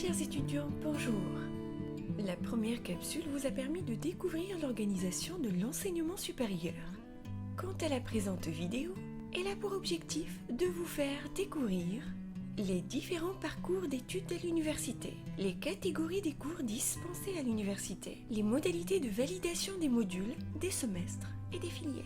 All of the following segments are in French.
Chers étudiants, bonjour. La première capsule vous a permis de découvrir l'organisation de l'enseignement supérieur. Quant à la présente vidéo, elle a pour objectif de vous faire découvrir les différents parcours d'études à l'université, les catégories des cours dispensés à l'université, les modalités de validation des modules, des semestres et des filières.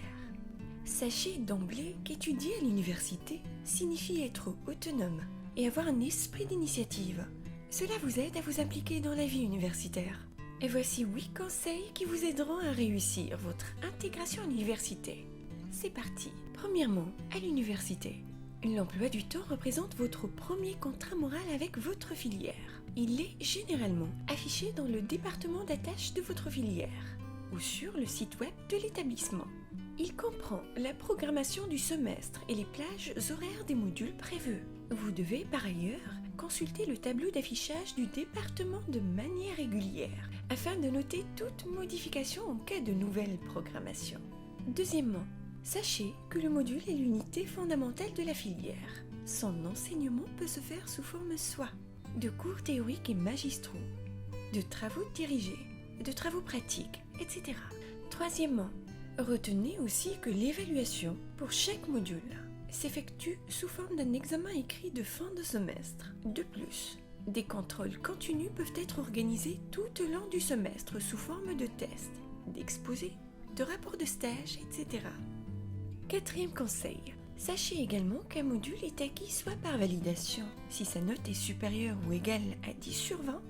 Sachez d'emblée qu'étudier à l'université signifie être autonome et avoir un esprit d'initiative. Cela vous aide à vous impliquer dans la vie universitaire. Et voici 8 conseils qui vous aideront à réussir votre intégration à l'université. C'est parti. Premièrement, à l'université. L'emploi du temps représente votre premier contrat moral avec votre filière. Il est généralement affiché dans le département d'attache de votre filière ou sur le site web de l'établissement. Il comprend la programmation du semestre et les plages horaires des modules prévus. Vous devez par ailleurs consulter le tableau d'affichage du département de manière régulière afin de noter toute modification en cas de nouvelle programmation. Deuxièmement, sachez que le module est l'unité fondamentale de la filière. Son enseignement peut se faire sous forme soit de cours théoriques et magistraux, de travaux dirigés, de travaux pratiques, etc. Troisièmement, retenez aussi que l'évaluation pour chaque module s'effectue sous forme d'un examen écrit de fin de semestre. De plus, des contrôles continus peuvent être organisés tout au long du semestre sous forme de tests, d'exposés, de rapports de stage, etc. Quatrième conseil, sachez également qu'un module est acquis soit par validation, si sa note est supérieure ou égale à 10 sur 20,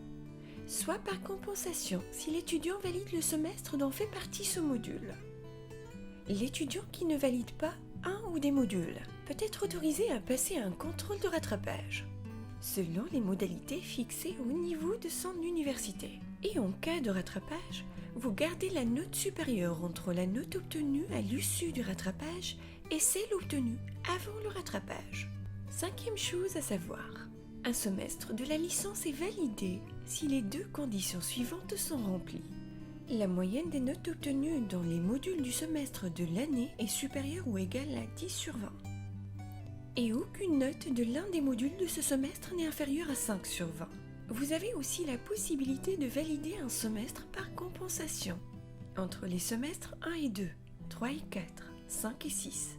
soit par compensation, si l'étudiant valide le semestre dont fait partie ce module. L'étudiant qui ne valide pas un ou des modules peut être autorisé à passer un contrôle de rattrapage, selon les modalités fixées au niveau de son université. Et en cas de rattrapage, vous gardez la note supérieure entre la note obtenue à l'issue du rattrapage et celle obtenue avant le rattrapage. Cinquième chose à savoir, un semestre de la licence est validé si les deux conditions suivantes sont remplies. La moyenne des notes obtenues dans les modules du semestre de l'année est supérieure ou égale à 10 sur 20. Et aucune note de l'un des modules de ce semestre n'est inférieure à 5 sur 20. Vous avez aussi la possibilité de valider un semestre par compensation entre les semestres 1 et 2, 3 et 4, 5 et 6,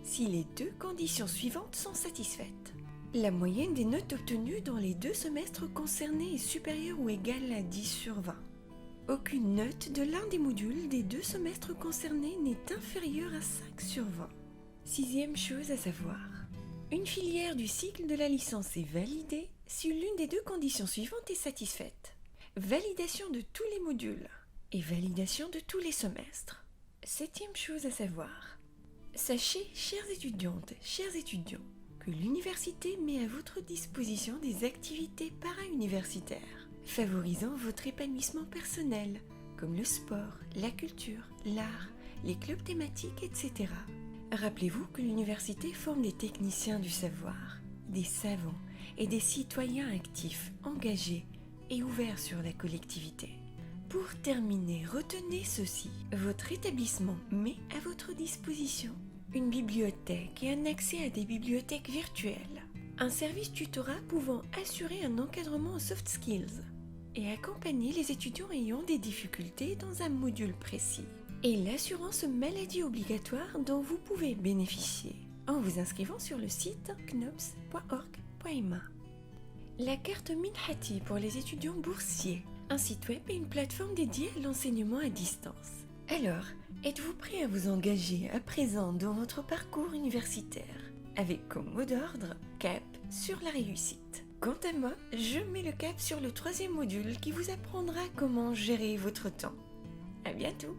si les deux conditions suivantes sont satisfaites. La moyenne des notes obtenues dans les deux semestres concernés est supérieure ou égale à 10 sur 20. Aucune note de l'un des modules des deux semestres concernés n'est inférieure à 5 sur 20. Sixième chose à savoir, une filière du cycle de la licence est validée si l'une des deux conditions suivantes est satisfaite. Validation de tous les modules et validation de tous les semestres. Septième chose à savoir, sachez, chères étudiantes, chers étudiants, que l'université met à votre disposition des activités para-universitaires favorisant votre épanouissement personnel, comme le sport, la culture, l'art, les clubs thématiques, etc. Rappelez-vous que l'université forme des techniciens du savoir, des savants et des citoyens actifs, engagés et ouverts sur la collectivité. Pour terminer, retenez ceci. Votre établissement met à votre disposition une bibliothèque et un accès à des bibliothèques virtuelles, un service tutorat pouvant assurer un encadrement aux soft skills et accompagner les étudiants ayant des difficultés dans un module précis, et l'assurance maladie obligatoire dont vous pouvez bénéficier en vous inscrivant sur le site knops.org.ma. La carte Minhati pour les étudiants boursiers, un site web et une plateforme dédiée à l'enseignement à distance. Alors, êtes-vous prêt à vous engager à présent dans votre parcours universitaire avec comme mot d'ordre cap sur la réussite? Quant à moi, je mets le cap sur le 3e module qui vous apprendra comment gérer votre temps. À bientôt!